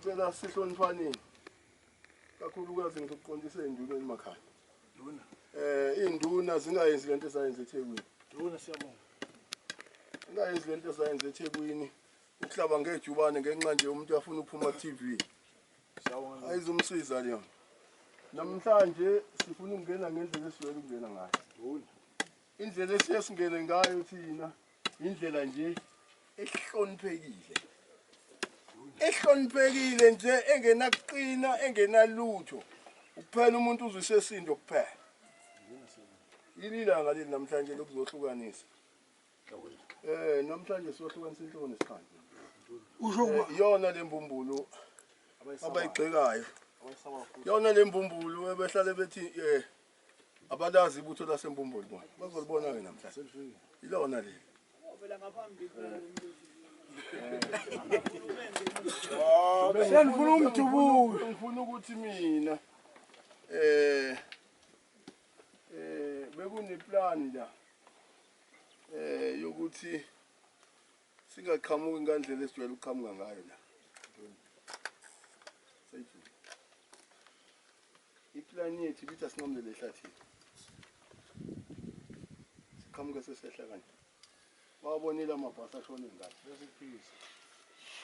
ngicela sihlonifaneni kakhulukazi ngizokuqondisa enduneni emakhaya. Induna zingayenzi lento esayenza eThekwini. Ingayenzi lento esayenza eThekwini. Ukuhlaba ngejubane ngenxa nje umuntu afuna ukuphuma ku-TV. Ayizumsiza leyo. Namhlanje sifuna ukungena ngendlela esivele ukungena ngayo. Indlela esiyesingene ngayo thina indlela nje ehloniphekile. Ehloniphekile nje engenaqina engenalutho. Ukuphela umuntu uzwisesindo kuphela. Yini ilanga leli namhlanje lokuzohlukanisa. Namhlanje siyohlukanisa inhloko nesikhandi. Yona lembumbulu abayigxekayo. Yona lembumbulu ebehlale bethi abalazi ibutho lasembumbulu bona. Bazolibona ke namhlanje. Ilona leli. Ngifuna umdubuko. Ngifuna ukuthi mina bekuneplan la yokuthi singaqhamuki ngandlela esijwayele ukuqhamuka ngayo la. Iplan yethu bithi asinqamele ehlathini. Siqhamuke sesehla kanje. Wabonile amabhasi ashone ngapha bese kuphikisa.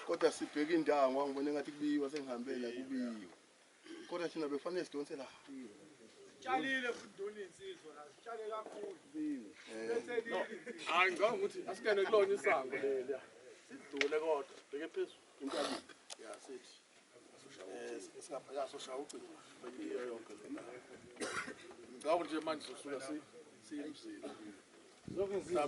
Kodwa sibheka indawo ngibone ngathi kubiyiwa sengihambela kubiyiwa. Kodwa thina befanele sidonse la. Tshalile kudoni insizwa la. Sitshale kakhulu. Hayi ngicabanga ukuthi asikene kulona isango lela. Sidlule kodwa beke phezulu intabeni. Ya sithi. Esingapha soshaya ucingo. Bayiyo yonke lena. Ngicabanga nje manje sosuka siyimsile. Zonke izizwe